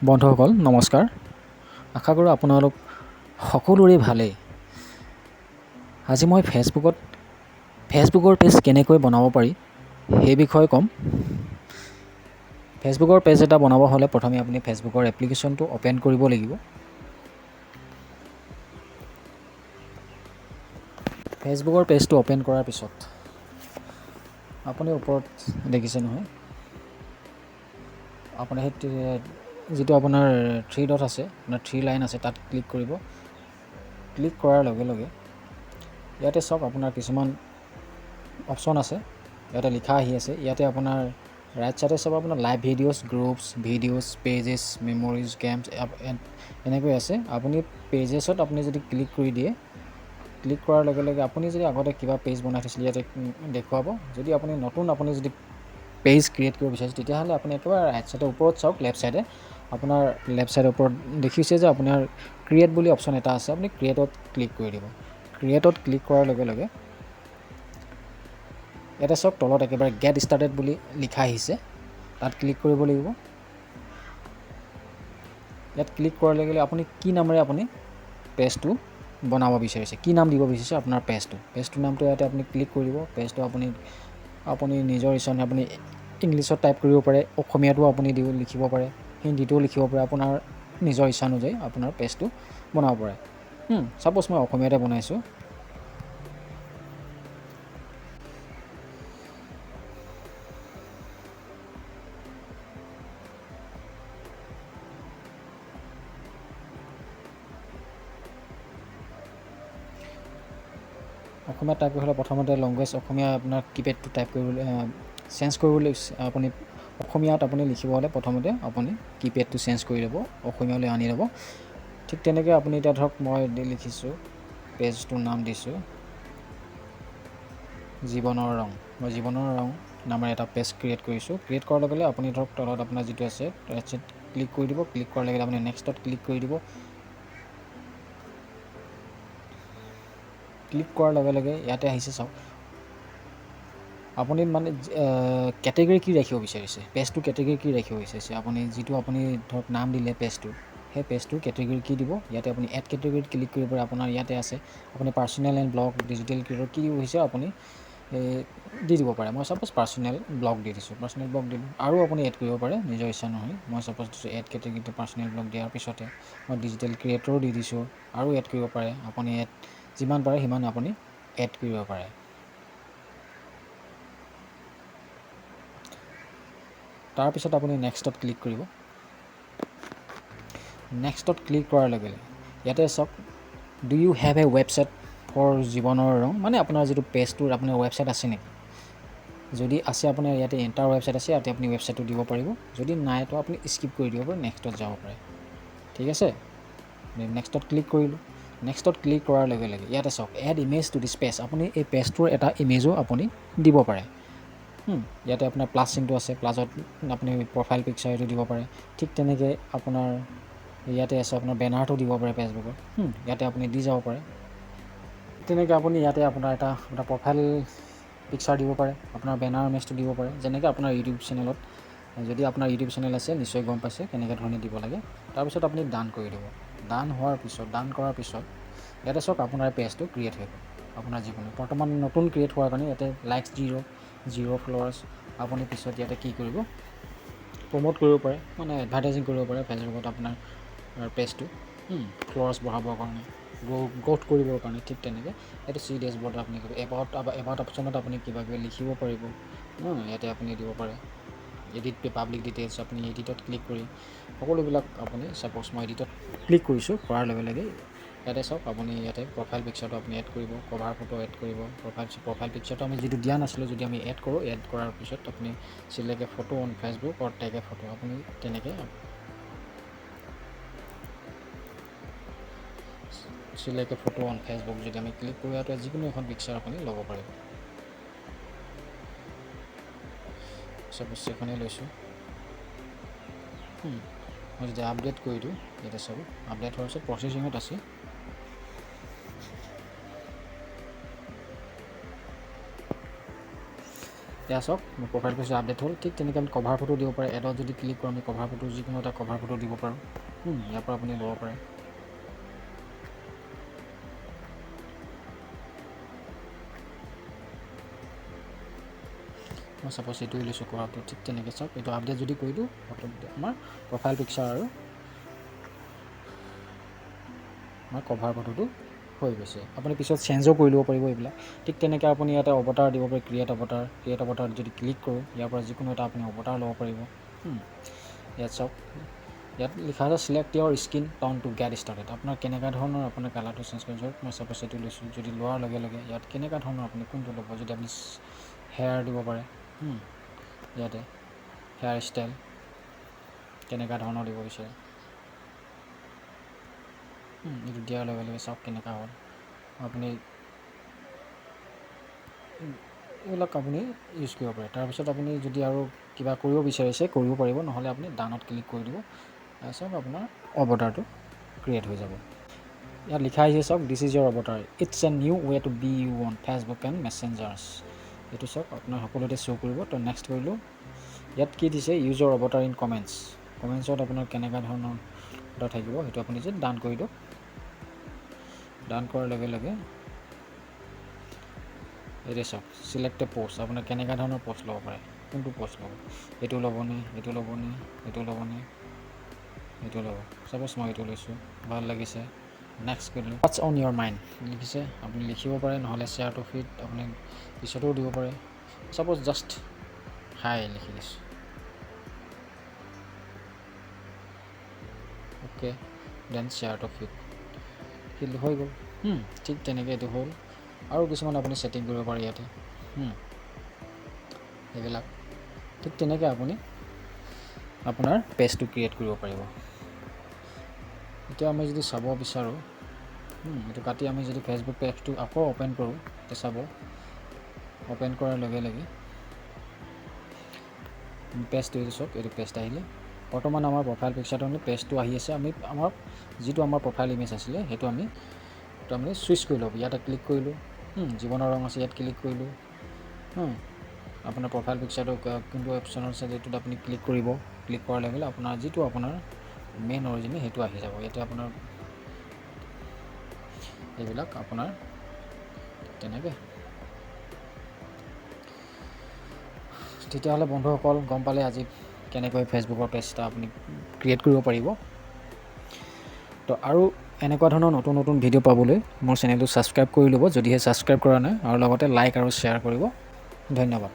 বন্ধুসকল নমস্কাৰ। আশা কৰোঁ আপোনালোক সকলোৰে ভালেই। আজি মই ফেচবুকৰ পেজ কেনেকৈ বনাব পাৰি সেই বিষয়ে ক'ম। ফেচবুকৰ পেজ এটা বনাব হ'লে প্ৰথমে আপুনি ফেচবুকৰ এপ্লিকেশ্যনটো অ'পেন কৰিব লাগিব। ফেচবুকৰ পেজটো অ'পেন কৰাৰ পিছত আপুনি ওপৰত দেখিছে নহয়, আপোনাৰ সেই যিটো আপোনাৰ 3 ডট আছে, আপোনাৰ 3 লাইন আছে, তাত ক্লিক কৰিব। ক্লিক কৰাৰ লগে লগে ইয়াতে চাওক আপোনাৰ কিছুমান অপশ্যন আছে, ইয়াতে লিখা আহি আছে। ইয়াতে আপোনাৰ ৰাইট চাইডে চাব আপোনাৰ live videos, groups, videos, pages, memories, games এনেকৈ আছে। আপুনি পেজেছত আপুনি যদি ক্লিক কৰি দিয়ে, ক্লিক কৰাৰ লগে লগে আপুনি যদি আগতে কিবা পেজ বনাই থৈছিলে ইয়াতে দেখুৱাব। যদি আপুনি যদি পেজ ক্ৰিয়েট কৰিব বিচাৰিছে তেতিয়াহ'লে আপুনি একেবাৰে ৰাইট চাইডে ওপৰত চাওক, লেফ্ট চাইডে আপোনাৰ লেফ্ট চাইডৰ ওপৰত দেখিছে যে আপোনাৰ ক্ৰিয়েট বুলি অপশ্যন এটা আছে। আপুনি ক্ৰিয়েটত ক্লিক কৰি দিব। ক্ৰিয়েটত ক্লিক কৰাৰ লগে লগে ইয়াতে চাওক তলত একেবাৰে গেট ষ্টাৰ্টেড বুলি লিখা আহিছে, তাত ক্লিক কৰিব লাগিব। ইয়াত ক্লিক কৰাৰ লগে লগে আপুনি কি নামেৰে আপুনি পেজটো বনাব বিচাৰিছে, কি নাম দিব বিচাৰিছে আপোনাৰ পেজটোৰ নামটো ইয়াতে আপুনি ক্লিক কৰিব। পেজটো আপুনি নিজৰ ইচ্ছা আপুনি ইংলিছত টাইপ কৰিব পাৰে, অসমীয়াটো আপুনি লিখিব পাৰে, হিন্দীটোও লিখিব পাৰে। আপোনাৰ নিজৰ ইচ্ছা অনুযায়ী আপোনাৰ পেজটো বনাব পাৰে। ছাপ'জ মই অসমীয়াতে বনাইছোঁ। অসমীয়াত টাইপ কৰি হ'লে প্ৰথমতে লেংগুৱেজ অসমীয়া আপোনাৰ কিপেডটো টাইপ কৰিবলৈ চেঞ্জ কৰিবলৈ আপুনি অসমীয়াত আপুনি লিখিব হ'লে প্ৰথমতে আপুনি কিপেডটো চেঞ্জ কৰি ল'ব, অসমীয়ালৈ আনি ল'ব। ঠিক তেনেকৈ আপুনি এতিয়া ধৰক মই লিখিছোঁ, পেজটোৰ নাম দিছোঁ জীৱনৰ ৰং। মই জীৱনৰ ৰং নামেৰে এটা পেজ ক্ৰিয়েট কৰিছোঁ। ক্ৰিয়েট কৰাৰ লগে লগে আপুনি ধৰক তলত আপোনাৰ যিটো আছে ৰাইট ক্লিক কৰি দিব। ক্লিক কৰাৰ লগে লগে আপুনি নেক্সটত ক্লিক কৰি দিব। ক্লিক কৰাৰ লগে লগে ইয়াতে আহিছে চাওক, আপুনি মানে কেটেগৰী কি ৰাখিব বিচাৰিছে, পেজটো কেটেগৰী কি ৰাখিব বিচাৰিছে। আপুনি যিটো আপুনি ধৰক নাম দিলে পেজটো, সেই পেজটোৰ কেটেগৰী কি দিব। ইয়াতে আপুনি এড কেটেগৰীত ক্লিক কৰিব পাৰে। আপোনাৰ ইয়াতে আছে আপুনি personal and blog, digital creator কি হৈছে আপুনি দি দিব পাৰে। মই ছাপ'জ পাৰ্চনেল ব্লগ দি দিছোঁ, পাৰ্চনেল ব্লগ দিলোঁ। আৰু আপুনি এড কৰিব পাৰে নিজৰ ইচ্ছা নহয়। মই ছাপ'জ দিছোঁ এড কেটেগৰীটো পাৰ্চনেল ব্লগ দিয়াৰ পিছতে মই ডিজিটেল ক্ৰিয়েটৰো দি দিছোঁ, আৰু এড কৰিব পাৰে। আপুনি এড যিমান পাৰে সিমান আপুনি এড কৰিব পাৰে। তাৰপিছত আপুনি নেক্সটত ক্লিক কৰিব। নেক্সটত ক্লিক কৰাৰ লগে লগে ইয়াতে চাওক, do you have a website for জীৱনৰ ৰং, মানে আপোনাৰ যিটো পেজটোৰ আপোনাৰ ৱেবছাইট আছে নেকি। যদি আছে আপোনাৰ ইয়াতে এণ্টাৰ ৱেবছাইট আছে, ইয়াতে আপুনি ৱেবছাইটটো দিব পাৰিব। যদি নাই তো আপুনি স্কিপ কৰি দিব পাৰে, নেক্সটত যাব পাৰে। ঠিক আছে, নেক্সটত ক্লিক কৰিলোঁ। নেক্সটত ক্লিক কৰাৰ লগে লগে ইয়াতে চাওক add image to this page, আপুনি এই পেজটোৰ এটা ইমেজো আপুনি দিব পাৰে। ইয়াতে আপোনাৰ প্লাছ চিনটো আছে, প্লাছত আপুনি প্ৰফাইল পিকচাৰ এইটো দিব পাৰে। ঠিক তেনেকৈ আপোনাৰ ইয়াতে আছে আপোনাৰ বেনাৰটো দিব পাৰে ফেচবুকৰ, ইয়াতে আপুনি দি যাব পাৰে। তেনেকৈ আপুনি ইয়াতে আপোনাৰ এটা প্ৰফাইল পিকচাৰ দিব পাৰে, আপোনাৰ বেনাৰ ইমেজটো দিব পাৰে। যেনেকৈ আপোনাৰ ইউটিউব চেনেলত, যদি আপোনাৰ ইউটিউব চেনেল আছে নিশ্চয় গম পাইছে কেনেকৈ ধৰণে দিব লাগে। তাৰপিছত আপুনি ডান কৰি দিব। ডান কৰাৰ পিছত ইয়াতে চাওক আপোনাৰ পেজটো ক্ৰিয়েট হৈ গ'ল। আপোনাৰ যিকোনো বৰ্তমান নতুন ক্ৰিয়েট হোৱাৰ কাৰণে ইয়াতে লাইকছ 0 ফলোৱাৰ্ছ। আপুনি পিছত ইয়াতে কি কৰিব, প্ৰমোট কৰিব পাৰে, মানে এডভাৰটাইজিং কৰিব পাৰে ফেচবুকত আপোনাৰ পেজটো, ফলোৱাৰ্ছ বঢ়াবৰ কাৰণে, গ্ৰ'থ কৰিবৰ কাৰণে। ঠিক তেনেকৈ এইটো চি ডেছবৰ্ড আপুনি এবাউট অপশ্যনত আপুনি কিবা কিবি লিখিব পাৰিব। ইয়াতে আপুনি দিব পাৰে এডিট পাব্লিক ডিটেইলছ। আপুনি এডিটত ক্লিক কৰি সকলোবিলাক আপুনি ছাপ'জ মই এডিটত ক্লিক কৰিছোঁ, কৰাৰ লগে লগে ইয়াতে চাওক আপুনি ইয়াতে প্ৰফাইল পিকচাৰটো আপুনি এড কৰিব, কভাৰ ফটো এড কৰিব। প্ৰফাইল পিকচাৰটো আমি যিটো দিয়া নাছিলোঁ, যদি আমি এড কৰোঁ, এড কৰাৰ পিছত আপুনি select a photo on Facebook or tag a photo, আপুনি তেনেকৈ select a photo on Facebook যদি আমি ক্লিক কৰোঁ, ইয়াতে যিকোনো এখন পিকচাৰ আপুনি ল'ব পাৰিব। ছাপ'জ এখনেই লৈছোঁ। মই যদি আপডেট কৰি দিওঁ, ইয়াতে চাব আপডেট হোৱাৰ পিছত প্ৰচেচিঙত আছে। এয়া চাওক মোৰ প্ৰফাইল পিকচাৰ আপডেট হ'ল। ঠিক তেনেকৈ আমি কভাৰ ফটো দিব পাৰে। এডত যদি ক্লিক কৰোঁ আমি কভাৰ ফটো যিকোনো এটা কভাৰ ফটো দিব পাৰোঁ। ইয়াৰ পৰা আপুনি ল'ব পাৰে। মই ছাপ'জ এইটোৱে লৈছোঁ কভাৰটো। ঠিক তেনেকৈ চাওক এইটো আপডেট যদি কৰি দিওঁ আমাৰ প্ৰফাইল পিকচাৰ আৰু আমাৰ কভাৰ ফটোটো হৈ গৈছে। আপুনি পিছত চেঞ্জো কৰি ল'ব পাৰিব এইবিলাক। ঠিক তেনেকৈ আপুনি ইয়াতে অৱতাৰ দিব পাৰে। ক্ৰিয়েট অৱতাৰ যদি ক্লিক কৰোঁ ইয়াৰ পৰা যিকোনো এটা আপুনি অৱতাৰ ল'ব পাৰিব। ইয়াত চাওক ইয়াত লিখা আছে select your skin tone to get started. আপোনাৰ কেনেকুৱা ধৰণৰ আপোনাৰ কালাৰটো চেঞ্জ কৰি যাওক। মই ছাপ'জ এইটো লৈছোঁ। যদি লোৱাৰ লগে লগে ইয়াত কেনেকুৱা ধৰণৰ আপুনি কোনটো ল'ব। যদি আপুনি হেয়াৰ দিব পাৰে ইয়াতে হেয়াৰ ষ্টাইল কেনেকুৱা ধৰণৰ দিব বিচাৰে এইটো দিয়াৰ লগে লগে চাওক কেনেকুৱা হ'ল। আপুনি এইবিলাক আপুনি ইউজ কৰিব পাৰে। তাৰপিছত আপুনি যদি আৰু কিবা কৰিব বিচাৰিছে কৰিব পাৰিব, নহ'লে আপুনি ডানত ক্লিক কৰি দিব। তাৰপিছত আপোনাৰ অৱতাৰটো ক্ৰিয়েট হৈ যাব। ইয়াত লিখা আহিছে চাওক দিছ ইজ ইয়ৰ অৱতাৰ। It's a new way to be you on Facebook and Messengers. এইটো চাওক আপোনাৰ সকলোতে শ্ব' কৰিব। তো নেক্সট কৰিলোঁ। ইয়াত কি দিছে ইউজৰ অৱতাৰ ইন কমেণ্টছ। কমেণ্টছত আপোনাৰ কেনেকুৱা ধৰণৰ কথা থাকিব সেইটো আপুনি যে ডান কৰি দিয়ক। ডান কৰাৰ লগে লগে এইটো চাওক চিলেক্ট এ প'ষ্ট। আপোনাৰ কেনেকুৱা ধৰণৰ প'ষ্ট ল'ব পাৰে, কোনটো প'ষ্ট ল'ব। এইটো ল'বনে, এইটো ল'বনে, এইটো ল'বনে, এইটো ল'ব। ছাপ'জ মই এইটো লৈছোঁ, ভাল লাগিছে। নেক্সট কৰিলোঁ হোৱাটছ অন ইয়ৰ মাইণ্ড লিখিছে। আপুনি লিখিব পাৰে, নহ'লে শ্বেয়াৰ টু ফিড আপুনি পিছতো দিব পাৰে। ছাপ'জ জাষ্ট হাই লিখি দিছোঁ। Okay then share to feed সেইটো হৈ গ'ল। ঠিক তেনেকৈ এইটো হ'ল। আৰু কিছুমান আপুনি ছেটিং কৰিব পাৰে ইয়াতে এইবিলাক। ঠিক তেনেকৈ আপুনি আপোনাৰ পেজটো ক্ৰিয়েট কৰিব পাৰিব। এতিয়া আমি যদি চাব বিচাৰোঁ এইটো কাটি আমি যদি ফেচবুক পেজটো আকৌ অ'পেন কৰোঁ তেতিয়া চাব অ'পেন কৰাৰ লগে লগে পেজটো এইটো চাওক। এইটো পেজটো আহিলে বৰ্তমান আমাৰ প্ৰফাইল পিকচাৰটো আমি পেজটো আহি আছে। আমি আমাৰ যিটো আমাৰ প্ৰফাইল ইমেজ আছিলে সেইটো আমি চুইচ কৰি ল'ব। ইয়াতে ক্লিক কৰিলোঁ। জীৱনৰ ৰং আছে ইয়াত ক্লিক কৰিলোঁ। আপোনাৰ প্ৰফাইল পিকচাৰটো কোনটো অপশ্যনত আছে সেইটোত আপুনি ক্লিক কৰিব। ক্লিক কৰাৰ লগে লগে আপোনাৰ যিটো আপোনাৰ মেইন অৰিজিনেল সেইটো আহি যাব। ইয়াতে আপোনাৰ এইবিলাক আপোনাৰ তেনেকৈ। তেতিয়াহ'লে বন্ধুসকল গম পালে আজি কেনেকৈ ফেচবুকৰ পেজ এটা আপুনি ক্ৰিয়েট কৰিব পাৰিব। তো আৰু এনেকুৱা ধৰণৰ নতুন নতুন ভিডিঅ' পাবলৈ মোৰ চেনেলটো ছাবস্ক্ৰাইব কৰি ল'ব যদিহে ছাবস্ক্ৰাইব কৰা নাই, আৰু লগতে লাইক আৰু শ্বেয়াৰ কৰিব। ধন্যবাদ।